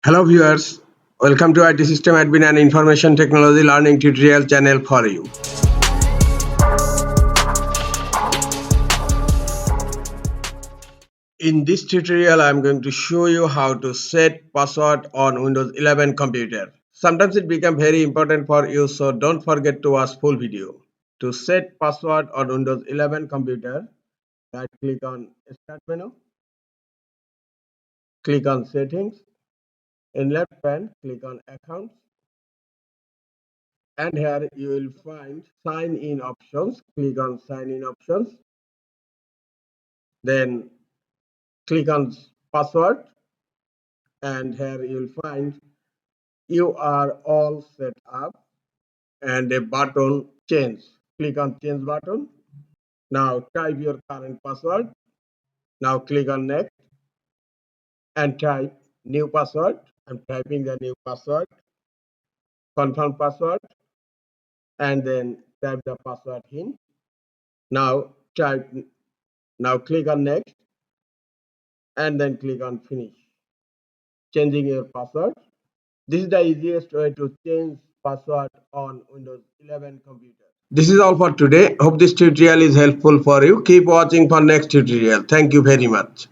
Hello viewers, welcome to IT System Admin and Information Technology Learning Tutorial channel for you. In this tutorial, I am going to show you how to set password on Windows 11 computer. Sometimes it becomes very important for you, so don't forget to watch full video. To set password on Windows 11 computer, right click on Start menu, click on Settings. In left pane, click on Accounts. And here you will find sign in options. Click on sign in options, then click on password, and here you will find you are all set up and a button change. Click on change button. Now type your current password. Now click on next and type new password. I'm typing the new password, confirm password, and then type the password in. Now type now click on next and then click on finish. Changing your password. This is the easiest way to change password on Windows 11 computer. This is all for today. Hope this tutorial is helpful for you. Keep watching for next tutorial. Thank you very much.